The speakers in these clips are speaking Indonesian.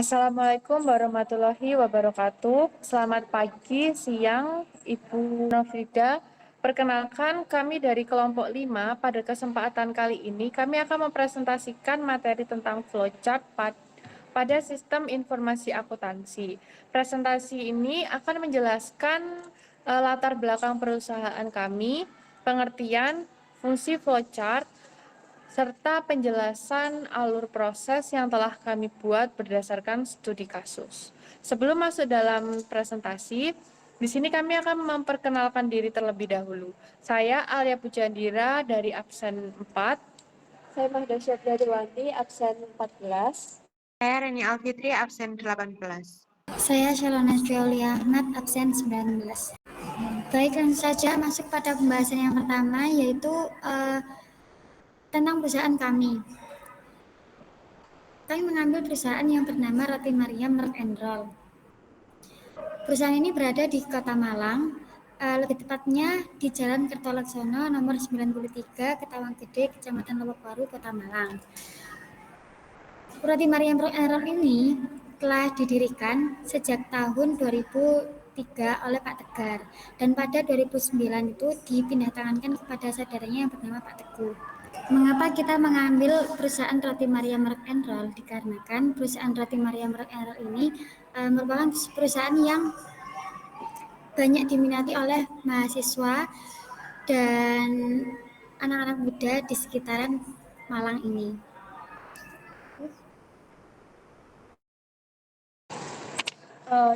Assalamualaikum warahmatullahi wabarakatuh. Selamat pagi, siang, Ibu Novida. Perkenalkan, kami dari kelompok 5. Pada kesempatan kali ini, kami akan mempresentasikan materi tentang flowchart pada sistem informasi akuntansi. Presentasi ini akan menjelaskan latar belakang perusahaan kami, pengertian, fungsi flowchart, serta penjelasan alur proses yang telah kami buat berdasarkan studi kasus. Sebelum masuk dalam presentasi, di sini kami akan memperkenalkan diri terlebih dahulu. Saya Alia Pujandira dari absen 4. Saya Mahda Syabdariwanti, absen 14. Saya Reni Alfitri, absen 18. Saya Shalona Julia Ahmad, absen 19. Baik, langsung saja masuk pada pembahasan yang pertama, yaitu tentang perusahaan kami. Kami mengambil perusahaan yang bernama Roti Mariam Merk and Roll. Perusahaan ini berada di Kota Malang, lebih tepatnya di Jalan Kertolaksono nomor 93, Ketawang Gede, Kecamatan Lowok Baru, Kota Malang. Roti Mariam Merk and Roll ini telah didirikan sejak tahun 2003 oleh Pak Tegar, dan pada 2009 itu dipindahtangankan kepada saudaranya yang bernama Pak Teguh. Mengapa kita mengambil perusahaan Roti Mariam Merk and Roll? Dikarenakan perusahaan Roti Mariam Merk and Roll ini merupakan perusahaan yang banyak diminati oleh mahasiswa dan anak-anak muda di sekitaran Malang ini.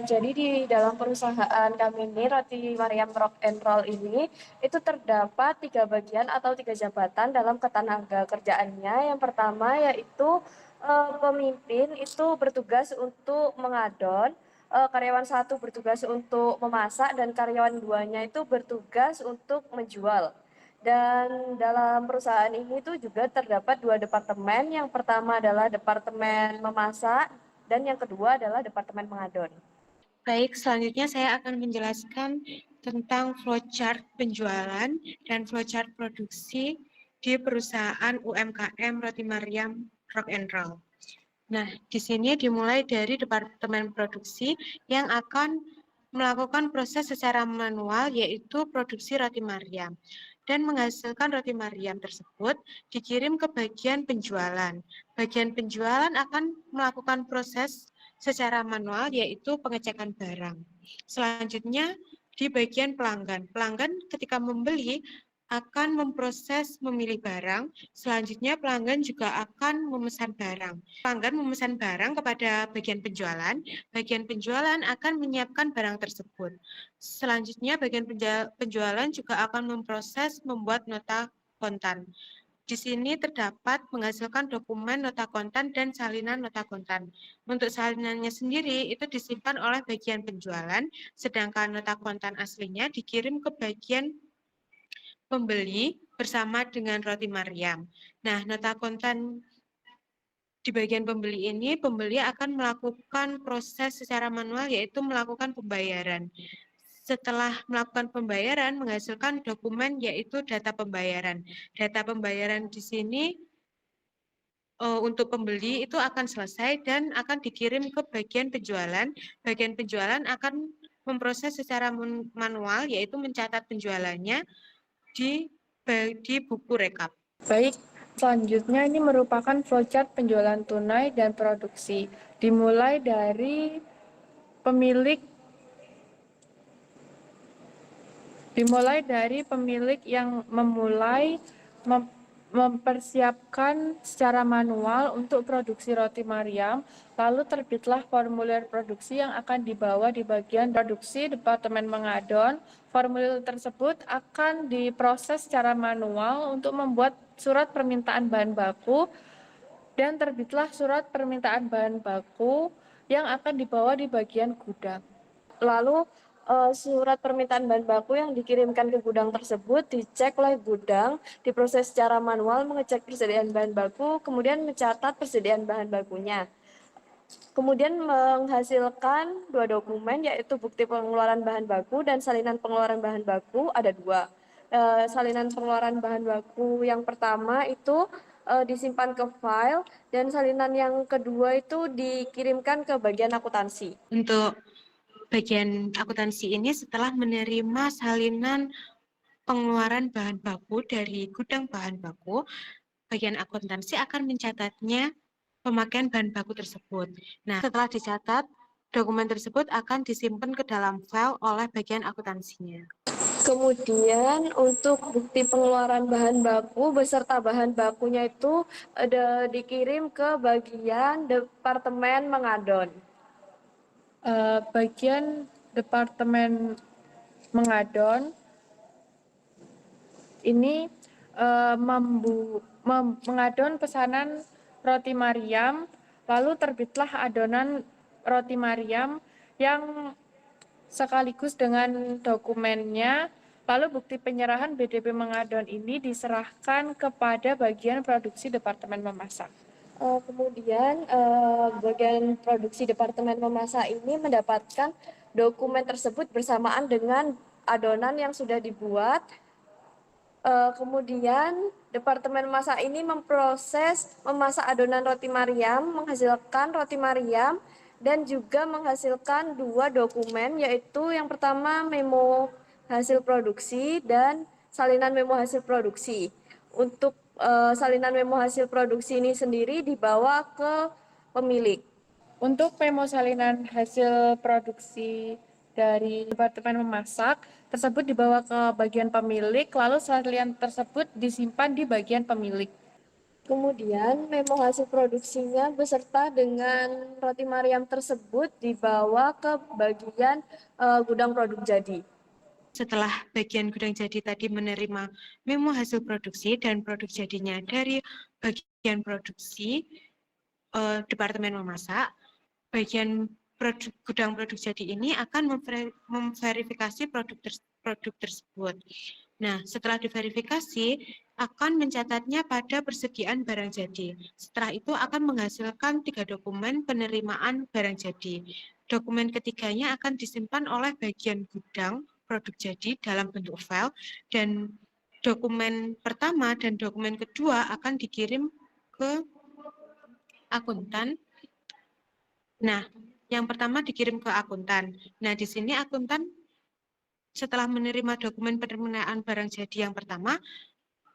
Jadi di dalam perusahaan kami ini, Roti Mariam Rock and Roll ini, itu terdapat 3 bagian atau 3 jabatan dalam ketenaga kerjaannya. Yang pertama yaitu pemimpin itu bertugas untuk mengadon, karyawan 1 bertugas untuk memasak, dan karyawan 2-nya itu bertugas untuk menjual. Dan dalam perusahaan ini tuh juga terdapat 2 departemen. Yang pertama adalah departemen memasak, dan yang kedua adalah departemen mengadon. Baik, selanjutnya saya akan menjelaskan tentang flowchart penjualan dan flowchart produksi di perusahaan UMKM Roti Mariam Rock and Roll. Nah, di sini dimulai dari departemen produksi yang akan melakukan proses secara manual, yaitu produksi roti Mariam, dan menghasilkan roti Mariam tersebut dikirim ke bagian penjualan. Bagian penjualan akan melakukan proses secara manual, yaitu pengecekan barang. Selanjutnya di bagian pelanggan. Pelanggan ketika membeli akan memproses memilih barang. Selanjutnya pelanggan juga akan memesan barang. Pelanggan memesan barang kepada bagian penjualan akan menyiapkan barang tersebut. Selanjutnya bagian penjualan juga akan memproses membuat nota kontan. Di sini terdapat menghasilkan dokumen nota kontan dan salinan nota kontan. Untuk salinannya sendiri itu disimpan oleh bagian penjualan, sedangkan nota kontan aslinya dikirim ke bagian pembeli bersama dengan Roti Mariam. Nah, nota kontan di bagian pembeli ini, pembeli akan melakukan proses secara manual, yaitu melakukan pembayaran. Setelah melakukan pembayaran, menghasilkan dokumen, yaitu data pembayaran. Data pembayaran di sini untuk pembeli itu akan selesai dan akan dikirim ke bagian penjualan. Bagian penjualan akan memproses secara manual, yaitu mencatat penjualannya di buku rekap. Baik, selanjutnya ini merupakan flowchart penjualan tunai dan produksi. Dimulai dari pemilik yang mempersiapkan secara manual untuk produksi roti Mariam, lalu terbitlah formulir produksi yang akan dibawa di bagian produksi departemen mengadon. Formulir tersebut akan diproses secara manual untuk membuat surat permintaan bahan baku, dan terbitlah surat permintaan bahan baku yang akan dibawa di bagian gudang. Lalu surat permintaan bahan baku yang dikirimkan ke gudang tersebut dicek oleh gudang, diproses secara manual, mengecek persediaan bahan baku, kemudian mencatat persediaan bahan bakunya. Kemudian menghasilkan 2 dokumen, yaitu bukti pengeluaran bahan baku dan salinan pengeluaran bahan baku, ada 2. Salinan pengeluaran bahan baku yang pertama itu disimpan ke file, dan salinan yang kedua itu dikirimkan ke bagian akuntansi. Untuk bagian akuntansi ini setelah menerima salinan pengeluaran bahan baku dari gudang bahan baku, bagian akuntansi akan mencatatnya pemakaian bahan baku tersebut. Nah, setelah dicatat, dokumen tersebut akan disimpan ke dalam file oleh bagian akuntansinya. Kemudian untuk bukti pengeluaran bahan baku beserta bahan bakunya itu dikirim ke bagian Departemen Mengadon. Bagian Departemen Mengadon ini mengadon pesanan roti Mariam, lalu terbitlah adonan roti Mariam yang sekaligus dengan dokumennya, lalu bukti penyerahan BDP Mengadon ini diserahkan kepada bagian produksi Departemen Memasak. Kemudian bagian produksi Departemen Memasak ini mendapatkan dokumen tersebut bersamaan dengan adonan yang sudah dibuat. Kemudian Departemen Memasak ini memasak adonan roti Mariam, menghasilkan roti Mariam, dan juga menghasilkan 2 dokumen, yaitu yang pertama memo hasil produksi dan salinan memo hasil produksi. Untuk salinan memo hasil produksi ini sendiri dibawa ke pemilik. Untuk memo salinan hasil produksi dari Departemen Memasak tersebut dibawa ke bagian pemilik, lalu salinan tersebut disimpan di bagian pemilik. Kemudian memo hasil produksinya beserta dengan roti Mariam tersebut dibawa ke bagian gudang produk jadi. Setelah bagian gudang jadi tadi menerima memo hasil produksi dan produk jadinya dari bagian produksi Departemen Memasak, bagian gudang produk jadi ini akan memverifikasi produk tersebut. Nah, setelah diverifikasi, akan mencatatnya pada persediaan barang jadi. Setelah itu akan menghasilkan 3 dokumen penerimaan barang jadi. Dokumen ketiganya akan disimpan oleh bagian gudang produk jadi dalam bentuk file, dan dokumen pertama dan dokumen kedua akan dikirim ke akuntan. Nah, yang pertama dikirim ke akuntan. Nah, di sini akuntan setelah menerima dokumen penerimaan barang jadi yang pertama,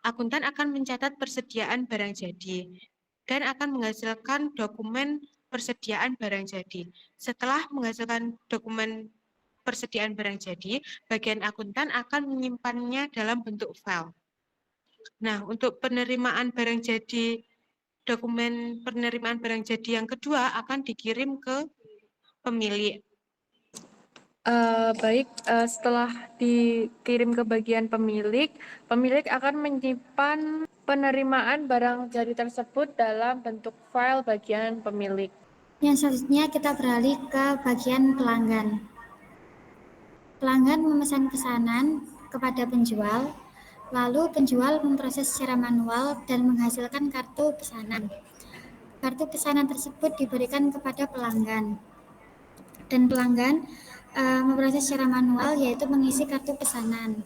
akuntan akan mencatat persediaan barang jadi dan akan menghasilkan dokumen persediaan barang jadi. Setelah menghasilkan dokumen persediaan barang jadi, bagian akuntan akan menyimpannya dalam bentuk file. Nah, untuk penerimaan barang jadi, dokumen penerimaan barang jadi yang kedua akan dikirim ke pemilik. Baik, setelah dikirim ke bagian pemilik, pemilik akan menyimpan penerimaan barang jadi tersebut dalam bentuk file bagian pemilik. Yang selanjutnya kita beralih ke bagian pelanggan. Pelanggan memesan pesanan kepada penjual, lalu penjual memproses secara manual dan menghasilkan kartu pesanan. Kartu pesanan tersebut diberikan kepada pelanggan, dan pelanggan memproses secara manual, yaitu mengisi kartu pesanan.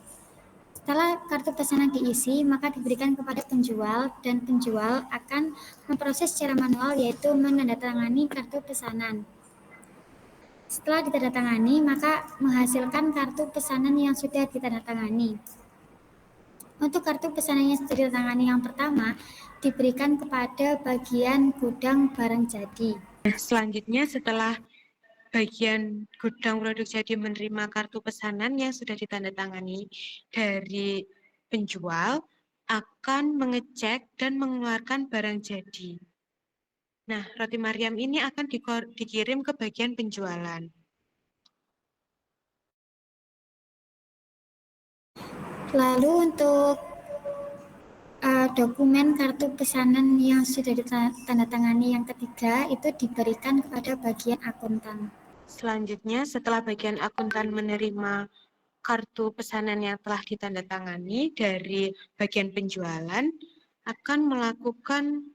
Setelah kartu pesanan diisi, maka diberikan kepada penjual, dan penjual akan memproses secara manual, yaitu menandatangani kartu pesanan. Setelah ditandatangani, maka menghasilkan kartu pesanan yang sudah ditandatangani. Untuk kartu pesanan yang sudah ditandatangani yang pertama, diberikan kepada bagian gudang barang jadi. Nah, selanjutnya setelah bagian gudang produk jadi menerima kartu pesanan yang sudah ditandatangani dari penjual, akan mengecek dan mengeluarkan barang jadi. Nah, roti Mariam ini akan dikirim ke bagian penjualan. Lalu untuk dokumen kartu pesanan yang sudah ditandatangani yang ketiga itu diberikan kepada bagian akuntan. Selanjutnya, setelah bagian akuntan menerima kartu pesanan yang telah ditandatangani dari bagian penjualan, akan melakukan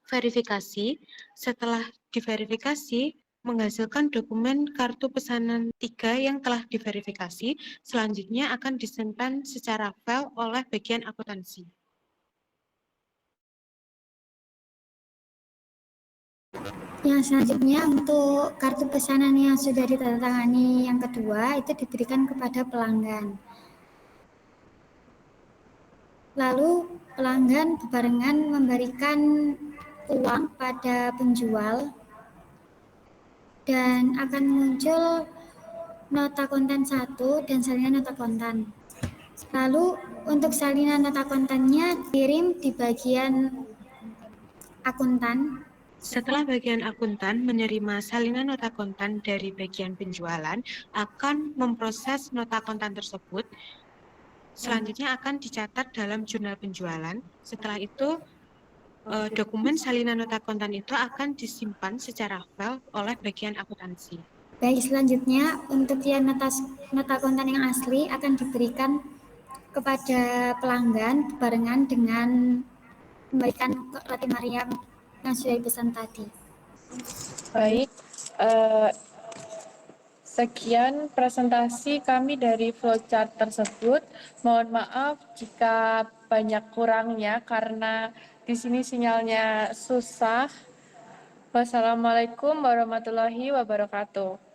verifikasi. Setelah diverifikasi, menghasilkan dokumen kartu pesanan 3 yang telah diverifikasi, selanjutnya akan disimpan secara file oleh bagian akuntansi. Yang selanjutnya untuk kartu pesanan yang sudah ditandatangani yang kedua itu diberikan kepada pelanggan. Lalu pelanggan bebarengan memberikan uang pada penjual dan akan muncul nota kontan 1 dan salinan nota kontan. Lalu untuk salinan nota kontannya kirim di bagian akuntan. Setelah bagian akuntan menerima salinan nota kontan dari bagian penjualan, akan memproses nota kontan tersebut. Selanjutnya akan dicatat dalam jurnal penjualan. Setelah itu, dokumen salinan nota kontan itu akan disimpan secara file oleh bagian akuntansi. Baik, selanjutnya untuk yang nota kontan yang asli akan diberikan kepada pelanggan barengan dengan memberikan roti Mariam yang sudah dipesan tadi. Baik, sekian presentasi kami dari flowchart tersebut. Mohon maaf jika banyak kurangnya karena di sini sinyalnya susah. Wassalamualaikum warahmatullahi wabarakatuh.